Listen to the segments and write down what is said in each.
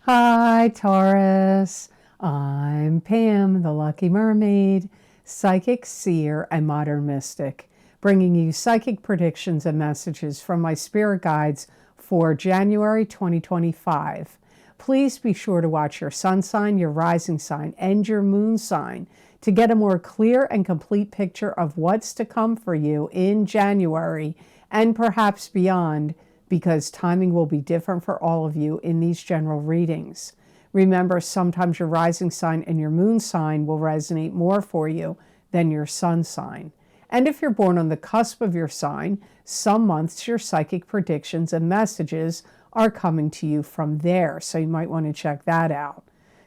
Hi, Taurus. I'm Pam, the Lucky Mermaid, psychic seer and modern mystic, bringing you psychic predictions and messages from my spirit guides for January 2025. Please be sure to watch your sun sign, your rising sign, and your moon sign to get a more clear and complete picture of what's to come for you in January and perhaps beyond, because timing will be different for all of you in these general readings. Remember, sometimes your rising sign and your moon sign will resonate more for you than your sun sign. And if you're born on the cusp of your sign, some months your psychic predictions and messages are coming to you from there, so you might want to check that out.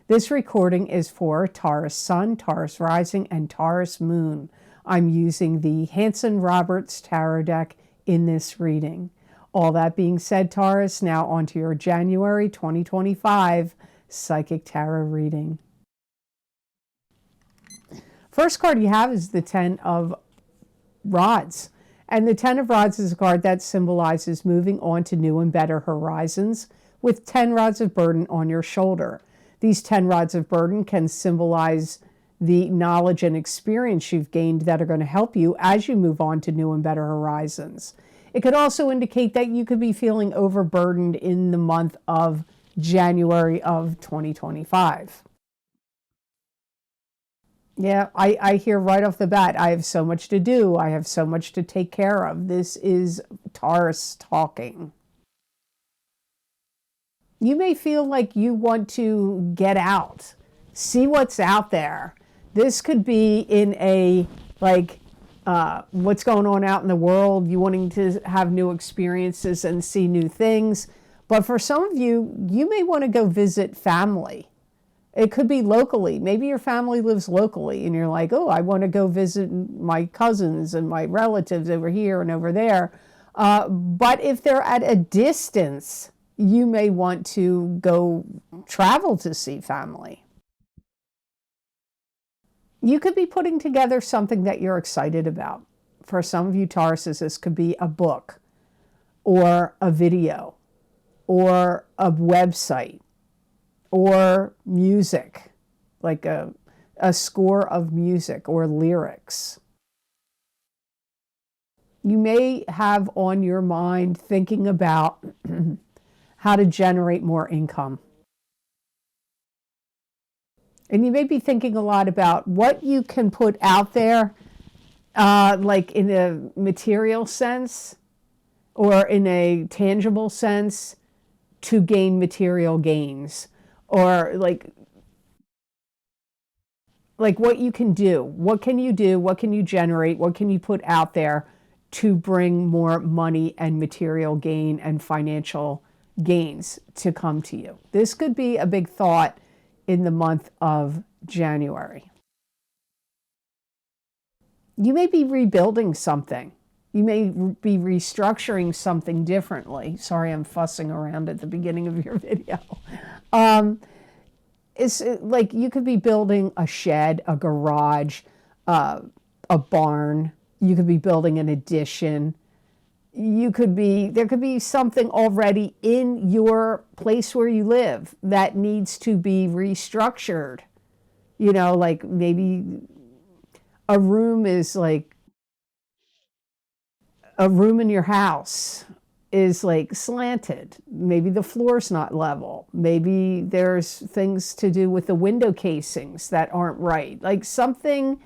This recording is for Taurus Sun, Taurus Rising, and Taurus Moon. I'm using the Hanson-Roberts Tarot deck in this reading. All that being said, Taurus, now onto your January 2025 Psychic Tarot reading. First card you have is the Ten of Rods. And the Ten of Rods is a card that symbolizes moving on to new and better horizons with 10 rods of burden on your shoulder. These 10 rods of burden can symbolize the knowledge and experience you've gained that are going to help you as you move on to new and better horizons. It could also indicate that you could be feeling overburdened in the month of January of 2025. Yeah, I hear right off the bat, I have so much to do. I have so much to take care of. This is Taurus talking. You may feel like you want to get out, see what's out there. This could be in a, what's going on out in the world, you wanting to have new experiences and see new things. But for some of you, you may want to go visit family. It could be locally. Maybe your family lives locally and you're like, oh, I want to go visit my cousins and my relatives over here and over there. But if they're at a distance, you may want to go travel to see family. You could be putting together something that you're excited about. For some of you Tauruses, this could be a book or a video or a website or music, like a score of music or lyrics. You may have on your mind thinking about how to generate more income. And you may be thinking a lot about what you can put out there, like in a material sense or in a tangible sense to gain material gains. Or like what you can do. What can you do? What can you generate? What can you put out there to bring more money and material gain and financial gains to come to you? This could be a big thought in the month of January. You may be rebuilding something. You may be restructuring something differently. Sorry, I'm fussing around at the beginning of your video. It's like you could be building a shed, a garage, a barn. You could be building an addition. There could be something already in your place where you live that needs to be restructured. You know, like maybe a room is like, a room in your house is like slanted. Maybe the floor's not level. Maybe there's things to do with the window casings that aren't right. Like something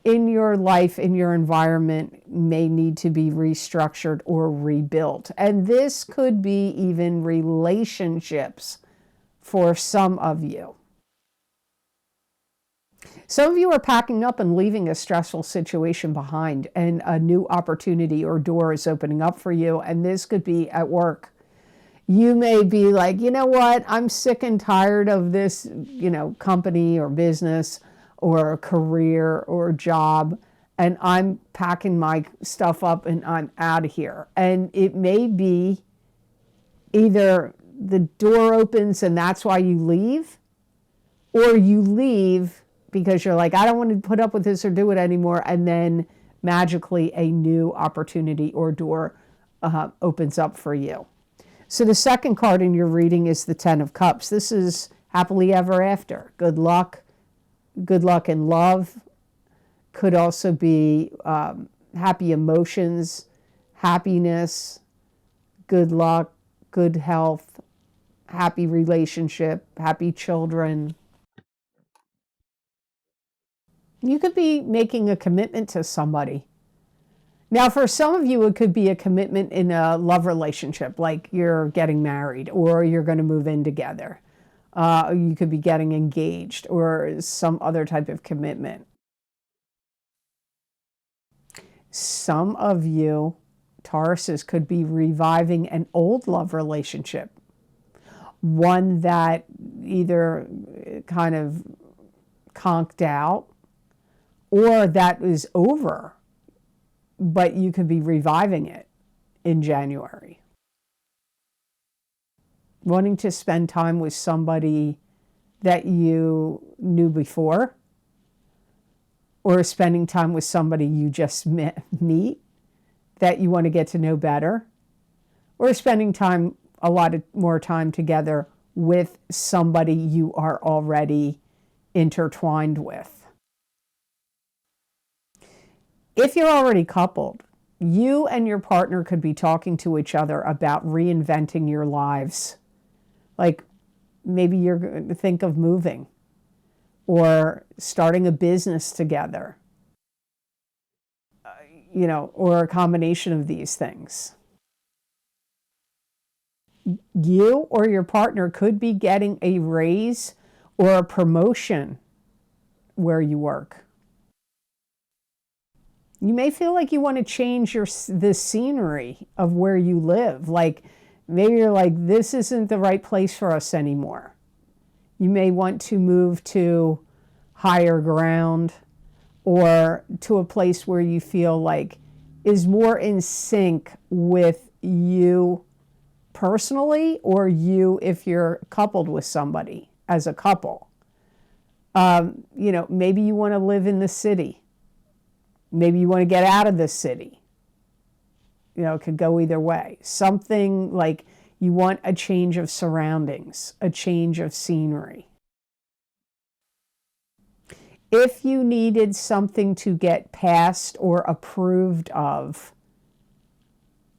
in your life, in your environment may need to be restructured or rebuilt. And this could be even relationships for some of you. Some of you are packing up and leaving a stressful situation behind, and a new opportunity or door is opening up for you, and this could be at work. You may be like, you know what, I'm sick and tired of this, company or business or career or job, and I'm packing my stuff up and I'm out of here. And it may be either the door opens and that's why you leave, or you leave because you're like, I don't want to put up with this or do it anymore. And then magically a new opportunity or door opens up for you. So the second card in your reading is the Ten of Cups. This is happily ever after. Good luck in love. Could also be happy emotions, happiness, good luck, good health, happy relationship, happy children. You could be making a commitment to somebody. Now, for some of you, it could be a commitment in a love relationship, like you're getting married or you're going to move in together. You could be getting engaged or some other type of commitment. Some of you, Tauruses, could be reviving an old love relationship. One that either kind of conked out or that is over, but you could be reviving it in January. Wanting to spend time with somebody that you knew before, or spending time with somebody you just meet that you want to get to know better, or spending time, a lot more time together with somebody you are already intertwined with. If you're already coupled, you and your partner could be talking to each other about reinventing your lives. Like maybe you're going to think of moving or starting a business together, or a combination of these things. You or your partner could be getting a raise or a promotion where you work. You may feel like you want to change the scenery of where you live. Like maybe you're like, this isn't the right place for us anymore. You may want to move to higher ground or to a place where you feel like is more in sync with you personally, or you if you're coupled with somebody as a couple. Maybe you want to live in the city. Maybe you want to get out of the city. It could go either way. Something like you want a change of surroundings, a change of scenery. If you needed something to get passed or approved of,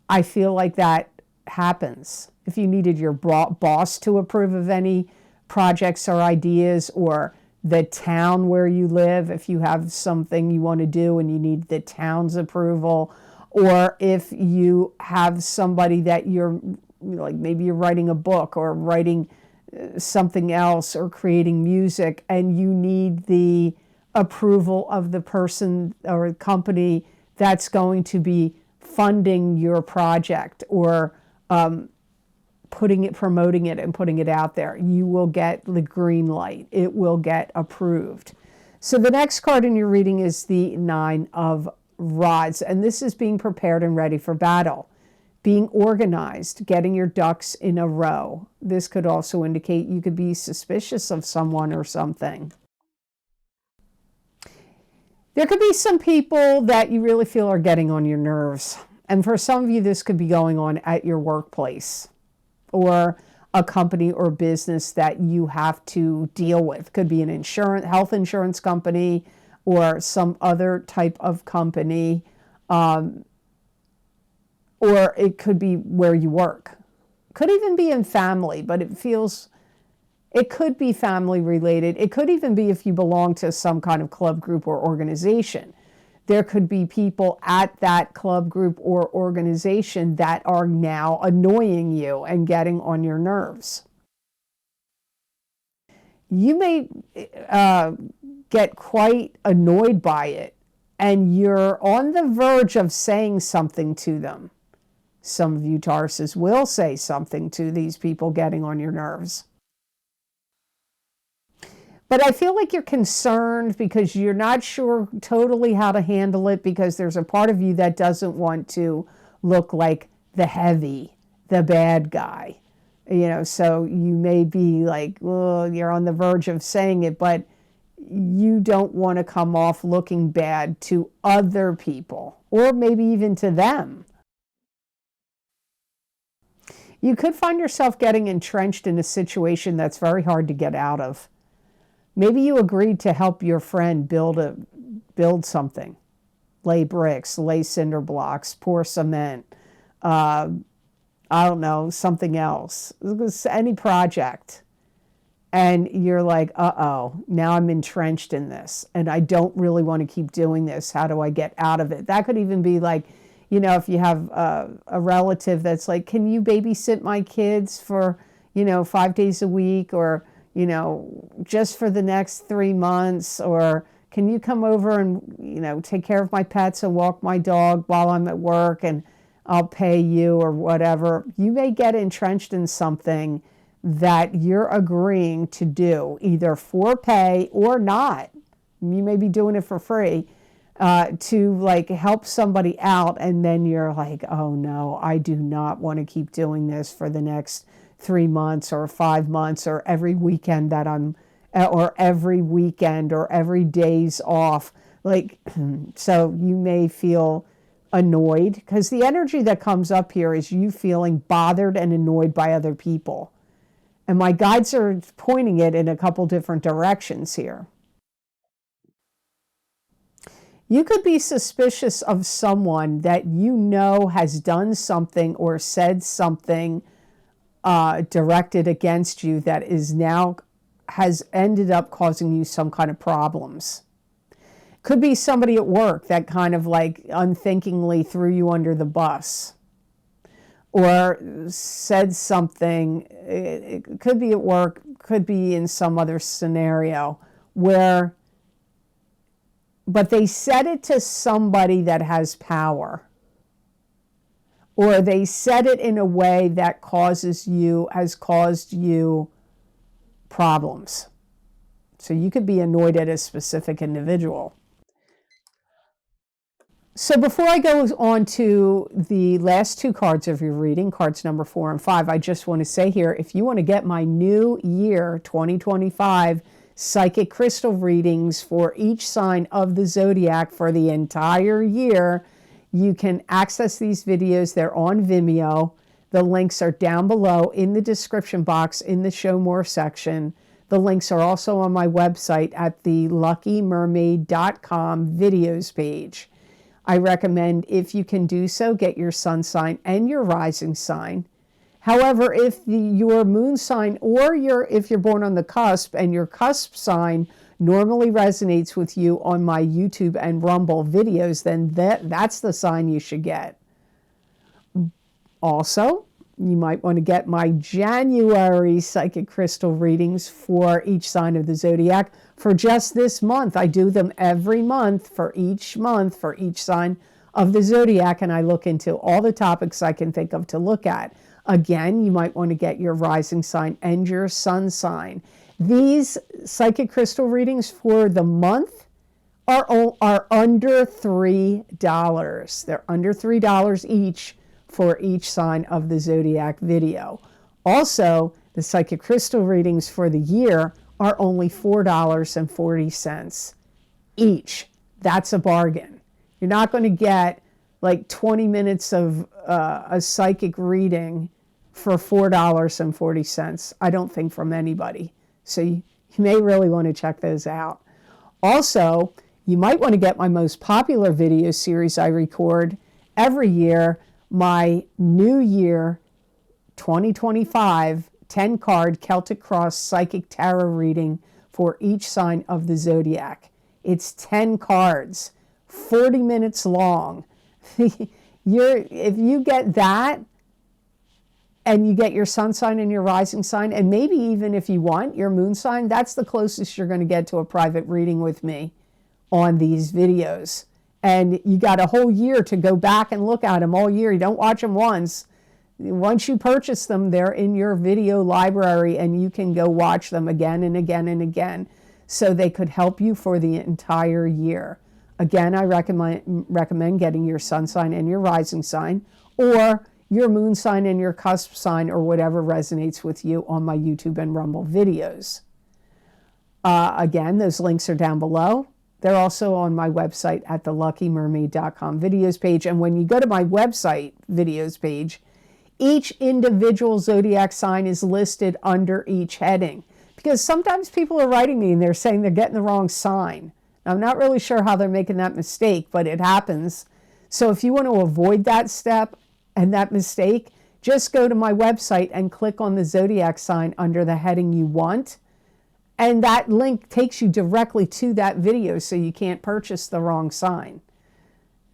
I feel like that happens. If you needed your boss to approve of any projects or ideas, or the town where you live, if you have something you want to do and you need the town's approval, or if you have somebody that you're like, maybe you're writing a book or writing something else or creating music and you need the approval of the person or company that's going to be funding your project or promoting it and putting it out there. You will get the green light. It will get approved. So the next card in your reading is the Nine of Rods, and this is being prepared and ready for battle, being organized, getting your ducks in a row. This could also indicate you could be suspicious of someone or something. There could be some people that you really feel are getting on your nerves. And for some of you, this could be going on at your workplace or a company or business that you have to deal with. Could be an health insurance company or some other type of company, or it could be where you work. Could even be in family, but it could be family related. It could even be if you belong to some kind of club, group, or organization. There could be people at that club, group, or organization that are now annoying you and getting on your nerves. You may get quite annoyed by it, and you're on the verge of saying something to them. Some of you Tauruses will say something to these people getting on your nerves. But I feel like you're concerned because you're not sure totally how to handle it, because there's a part of you that doesn't want to look like the heavy, the bad guy. So you may be like, well, you're on the verge of saying it, but you don't want to come off looking bad to other people, or maybe even to them. You could find yourself getting entrenched in a situation that's very hard to get out of. Maybe you agreed to help your friend build something, lay bricks, lay cinder blocks, pour cement, I don't know, something else, any project. And you're like, uh-oh, now I'm entrenched in this and I don't really want to keep doing this. How do I get out of it? That could even be like, you know, if you have a relative that's like, can you babysit my kids for, 5 days a week, or, just for the next 3 months, or can you come over and, take care of my pets and walk my dog while I'm at work and I'll pay you, or whatever. You may get entrenched in something that you're agreeing to do, either for pay or not. You may be doing it for free, to like help somebody out, and then you're like, oh no, I do not want to keep doing this for the next 3 months or 5 months, or every weekend that or every weekend, or every day's off. Like, so you may feel annoyed, because the energy that comes up here is you feeling bothered and annoyed by other people. And my guides are pointing it in a couple different directions here. You could be suspicious of someone that you know has done something or said something directed against you that is now has ended up causing you some kind of problems. Could be somebody at work that kind of like unthinkingly threw you under the bus, or said something. It could be at work, could be in some other scenario where, but they said it to somebody that has power, or they said it in a way that has caused you problems. So you could be annoyed at a specific individual. So before I go on to the last 2 cards of your reading, cards number 4 and 5, I just want to say here, if you want to get my new year 2025 psychic crystal readings for each sign of the zodiac for the entire year, you can access these videos. They're on Vimeo. The links are down below in the description box in the Show More section. The links are also on my website at the luckymermaid.com videos page. I recommend, if you can do so, get your sun sign and your rising sign. However, if your moon sign, or if you're born on the cusp and your cusp sign normally resonates with you on my YouTube and Rumble videos, then that's the sign you should get. Also, you might want to get my January psychic crystal readings for each sign of the zodiac for just this month. I do them every month for each sign of the zodiac, and I look into all the topics I can think of to look at. Again, you might want to get your rising sign and your sun sign. These psychic crystal readings for the month are under $3. They're under $3 each for each sign of the zodiac video. Also, the psychic crystal readings for the year are only $4.40 each. That's a bargain. You're not going to get like 20 minutes of a psychic reading for $4.40, I don't think, from anybody. So you may really want to check those out. Also, you might want to get my most popular video series I record every year, my New Year 2025 10-card Celtic Cross Psychic Tarot reading for each sign of the zodiac. It's 10 cards, 40 minutes long. If you get that, and you get your sun sign and your rising sign, and maybe even if you want your moon sign, that's the closest you're going to get to a private reading with me on these videos. And you got a whole year to go back and look at them all year. You don't watch them once. Once you purchase them, they're in your video library, and you can go watch them again and again and again. So they could help you for the entire year. Again, I recommend getting your sun sign and your rising sign, or your moon sign and your cusp sign, or whatever resonates with you, on my YouTube and Rumble videos. Again, those links are down below. They're also on my website at the luckymermaid.com videos page. And when you go to my website videos page, Each individual zodiac sign is listed under each heading, because sometimes people are writing me and they're saying they're getting the wrong sign. I'm not really sure how they're making that mistake, but it happens. So if you want to avoid that step and that mistake, just go to my website and click on the zodiac sign under the heading you want. And that link takes you directly to that video, so you can't purchase the wrong sign.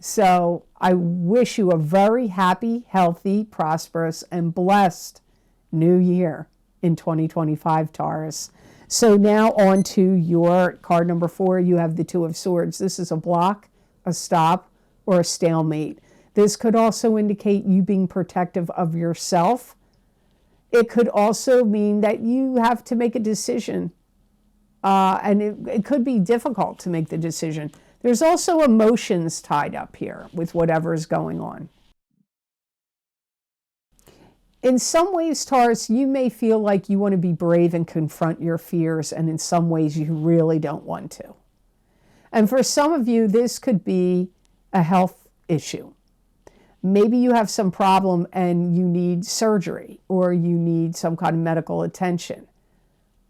So I wish you a very happy, healthy, prosperous, and blessed new year in 2025, Taurus. So now on to your card number 4. You have the Two of Swords. This is a block, a stop, or a stalemate. This could also indicate you being protective of yourself. It could also mean that you have to make a decision. And it could be difficult to make the decision. There's also emotions tied up here with whatever is going on. In some ways, Taurus, you may feel like you want to be brave and confront your fears, and in some ways you really don't want to. And for some of you, this could be a health issue. Maybe you have some problem and you need surgery, or you need some kind of medical attention.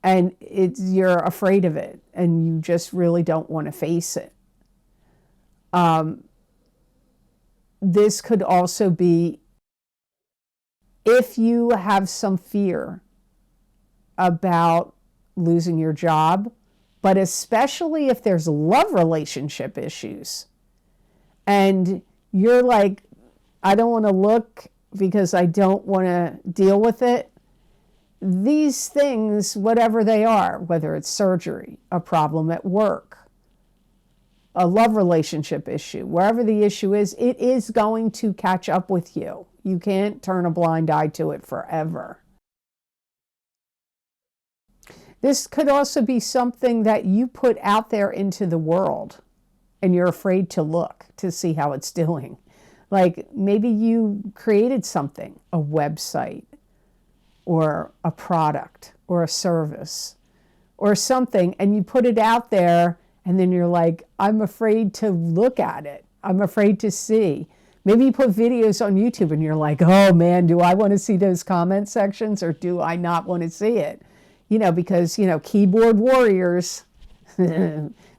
And you're afraid of it, and you just really don't want to face it. This could also be if you have some fear about losing your job, but especially if there's love relationship issues. And you're like, I don't want to look because I don't want to deal with it. These things, whatever they are, whether it's surgery, a problem at work, a love relationship issue, wherever the issue is, it is going to catch up with you. You can't turn a blind eye to it forever. This could also be something that you put out there into the world and you're afraid to look to see how it's doing. Like maybe you created something, a website, or a product, or a service, or something, and you put it out there, and then you're like, I'm afraid to look at it. I'm afraid to see. Maybe you put videos on YouTube, and you're like, oh man, do I want to see those comment sections, or do I not want to see it? You know, because, you know, keyboard warriors,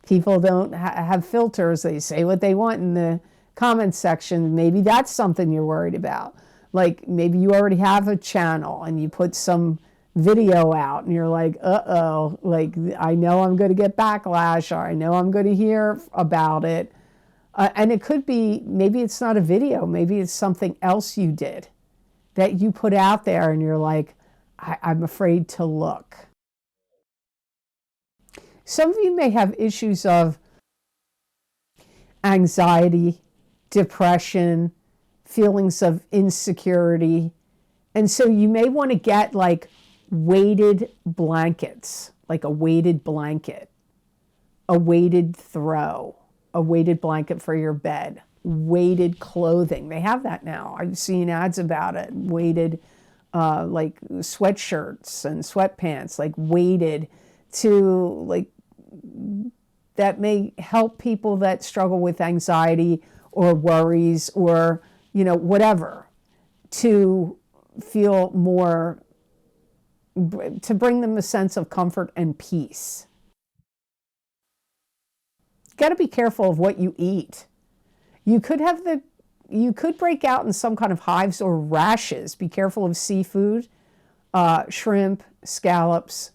people don't have filters. They say what they want in the comment section. Maybe that's something you're worried about. Like maybe you already have a channel and you put some video out and you're like, uh-oh, like I know I'm going to get backlash, or I know I'm going to hear about it. And it could be, maybe it's not a video, maybe it's something else you did that you put out there and you're like, I'm afraid to look. Some of you may have issues of anxiety, depression, feelings of insecurity. And so you may want to get like weighted blankets, like a weighted blanket, a weighted throw, a weighted blanket for your bed, weighted clothing. They have that now. I've seen ads about it. Weighted like sweatshirts and sweatpants, like weighted to like, that may help people that struggle with anxiety or worries or, you know, whatever, to feel more, to bring them a sense of comfort and peace. You got to be careful of what you eat. You could break out in some kind of hives or rashes. Be careful of seafood, shrimp, scallops,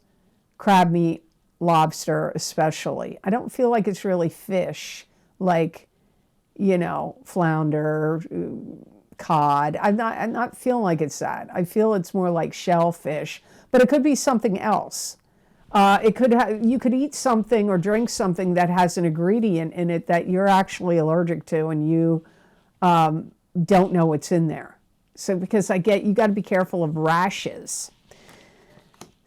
crab meat, lobster especially. I don't feel like it's really fish, like, you know, flounder, cod. I'm not feeling like it's that. I feel it's more like shellfish, but it could be something else. You could eat something or drink something that has an ingredient in it that you're actually allergic to, and you don't know what's in there. So because you got to be careful of rashes.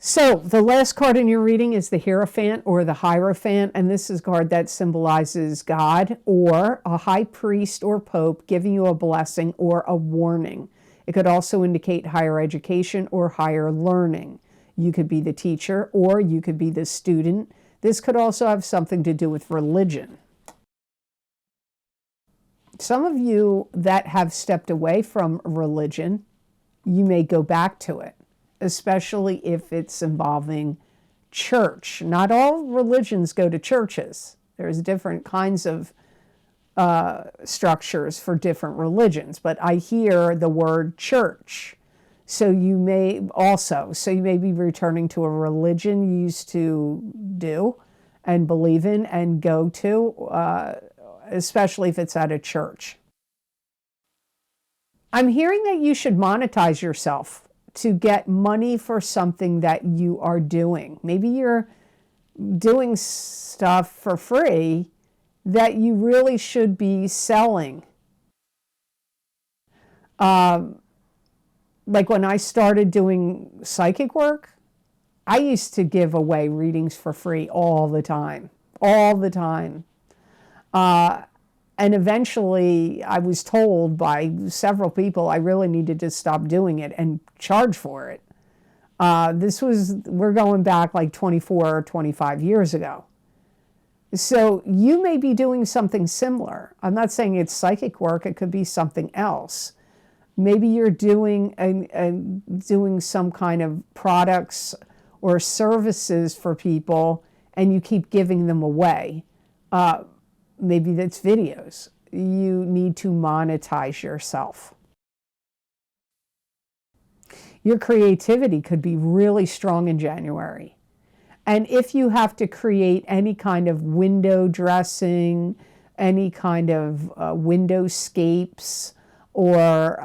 So the last card in your reading is the Hierophant or the Hierophant, and this is a card that symbolizes God or a high priest or pope giving you a blessing or a warning. It could also indicate higher education or higher learning. You could be the teacher or you could be the student. This could also have something to do with religion. Some of you that have stepped away from religion you may go back to it, especially if it's involving church. Not all religions go to churches. There's different kinds of structures for different religions, but I hear the word church. So you may be returning to a religion you used to do and believe in and go to, especially if it's at a church. I'm hearing that you should monetize yourself to get money for something that you are doing. Maybe you're doing stuff for free that you really should be selling. Like when I started doing psychic work, I used to give away readings for free all the time. And eventually I was told by several people I really needed to stop doing it and charge for it. We're going back like 24 or 25 years ago. So you may be doing something similar. I'm not saying it's psychic work, it could be something else. Maybe you're doing some kind of products or services for people and you keep giving them away. Maybe that's videos. You need to monetize yourself. Your creativity could be really strong in January. And if you have to create any kind of window dressing, any kind of windowscapes, or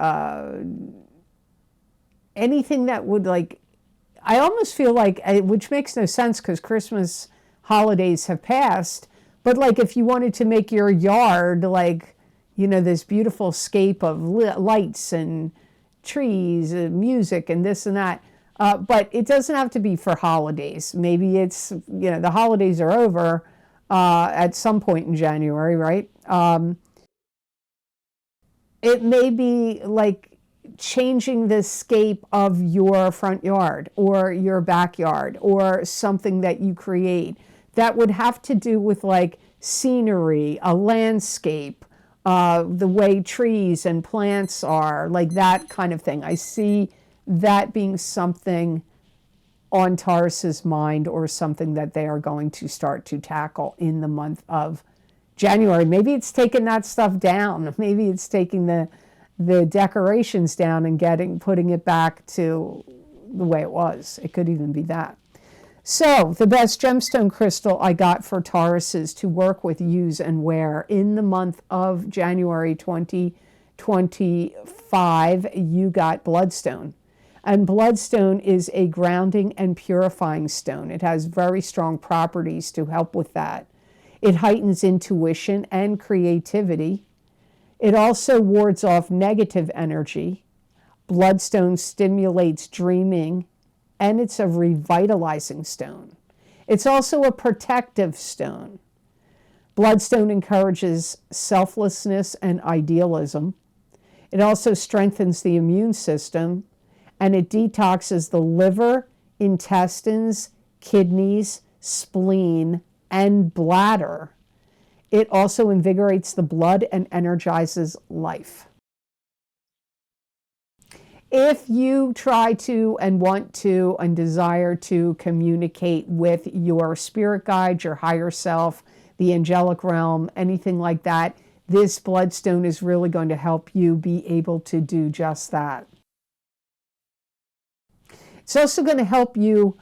anything that would I almost feel like, which makes no sense because Christmas holidays have passed, but like if you wanted to make your yard this beautiful scape of lights and trees and music and this and that, but it doesn't have to be for holidays. Maybe it's, the holidays are over at some point in January, right? It may be like changing the scape of your front yard or your backyard or something that you create that would have to do with like scenery, a landscape, the way trees and plants are, like that kind of thing. I see that being something on Taurus's mind or something that they are going to start to tackle in the month of January. Maybe it's taking that stuff down. Maybe it's taking the decorations down and putting it back to the way it was. It could even be that. So the best gemstone crystal I got for Tauruses to work with, use, and wear in the month of January 2025, you got bloodstone. And bloodstone is a grounding and purifying stone. It has very strong properties to help with that. It heightens intuition and creativity. It also wards off negative energy. Bloodstone stimulates dreaming, and it's a revitalizing stone. It's also a protective stone. Bloodstone encourages selflessness and idealism. It also strengthens the immune system, and it detoxes the liver, intestines, kidneys, spleen, and bladder. It also invigorates the blood and energizes life. If you try to and want to and desire to communicate with your spirit guide, your higher self, the angelic realm, anything like that, this bloodstone is really going to help you be able to do just that. It's also going to help you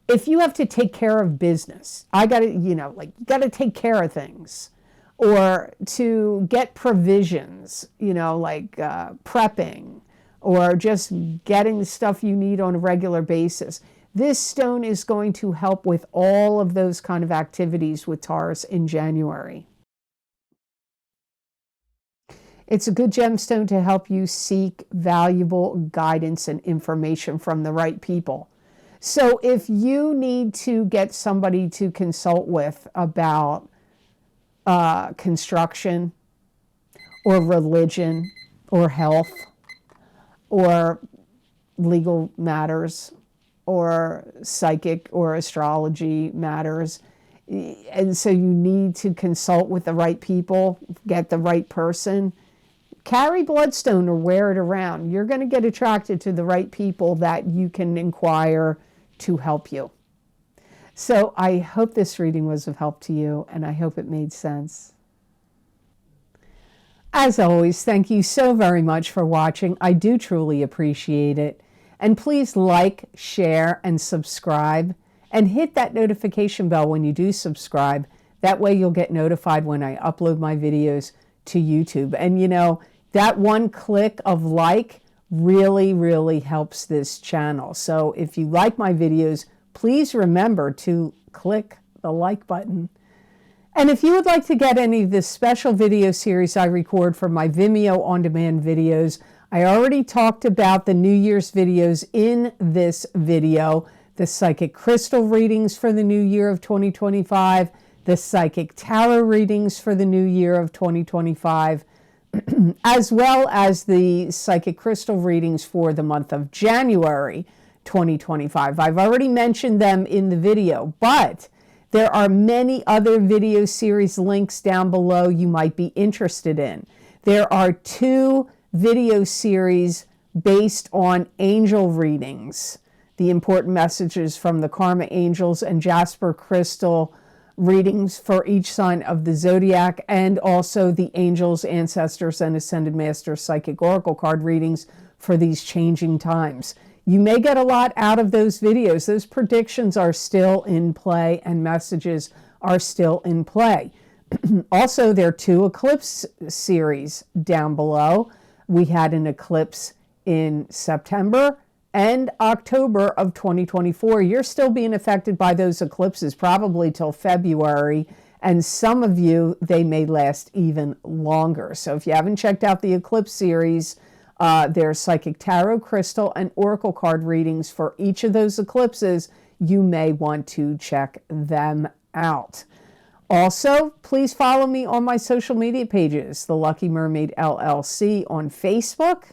if you have to take care of business. You got to take care of things, or to get provisions, prepping, or just getting the stuff you need on a regular basis. This stone is going to help with all of those kind of activities with Taurus in January. It's a good gemstone to help you seek valuable guidance and information from the right people. So if you need to get somebody to consult with about construction or religion or health or legal matters or psychic or astrology matters, and so you need to consult with the right people, get the right person, carry bloodstone or wear it around. You're going to get attracted to the right people that you can inquire to help you. So I hope this reading was of help to you, and I hope it made sense. As always, thank you so very much for watching. I do truly appreciate it. And please like, share, and subscribe. And hit that notification bell when you do subscribe. That way you'll get notified when I upload my videos to YouTube. And you know, that one click of like really, really helps this channel. So if you like my videos, please remember to click the like button. And if you would like to get any of this special video series I record for my Vimeo on-demand videos, I already talked about the New Year's videos in this video, the psychic crystal readings for the new year of 2025, the psychic tarot readings for the new year of 2025, as well as the psychic crystal readings for the month of January 2025. I've already mentioned them in the video, but there are many other video series links down below you might be interested in. There are 2 video series based on angel readings, the important messages from the Karma Angels and Jasper Crystal readings for each sign of the zodiac, and also the angels, ancestors, and ascended masters psychic oracle card readings for these changing times. You may get a lot out of those videos. Those predictions are still in play and messages are still in play. Also, there are 2 eclipse series down below. We had an eclipse in September and October of 2024. You're still being affected by those eclipses probably till February, and some of you, they may last even longer. So if you haven't checked out the eclipse series, there's psychic tarot, crystal, and oracle card readings for each of those eclipses. You may want to check them out. Also, please follow me on my social media pages, the Lucky Mermaid LLC on Facebook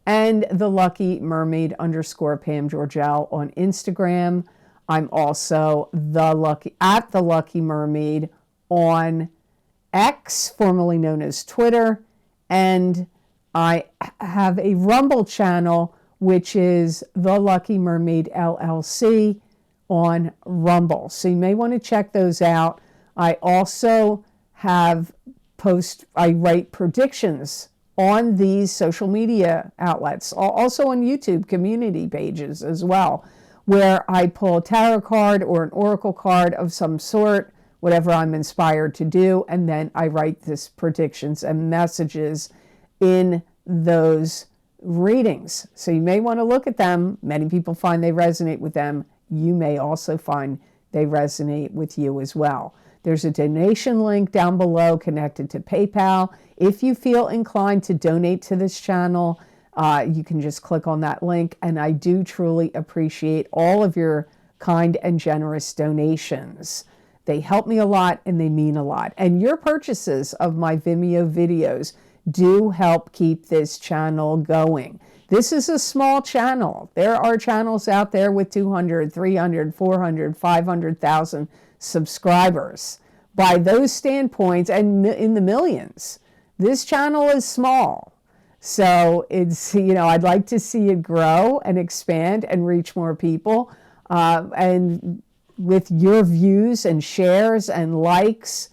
and the Lucky Mermaid _ Pam Georgel on Instagram. I'm also at the Lucky Mermaid on X, formerly known as Twitter, and I have a Rumble channel, which is the Lucky Mermaid LLC on Rumble. So you may want to check those out. I also I write predictions on these social media outlets, also on YouTube community pages as well, where I pull a tarot card or an oracle card of some sort, whatever I'm inspired to do, and then I write these predictions and messages in those readings. So you may want to look at them. Many people find they resonate with them. You may also find they resonate with you as well. There's a donation link down below connected to PayPal. If you feel inclined to donate to this channel, you can just click on that link. And I do truly appreciate all of your kind and generous donations. They help me a lot and they mean a lot. And your purchases of my Vimeo videos do help keep this channel going. This is a small channel. There are channels out there with 200, 300, 400, 500,000 subscribers. By those standpoints, and in the millions, this channel is small. So it's, I'd like to see it grow and expand and reach more people. And with your views and shares and likes,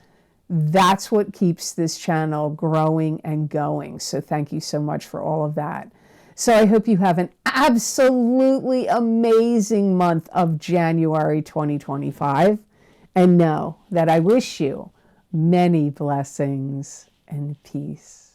that's what keeps this channel growing and going. So thank you so much for all of that. So I hope you have an absolutely amazing month of January 2025. And know that I wish you many blessings and peace.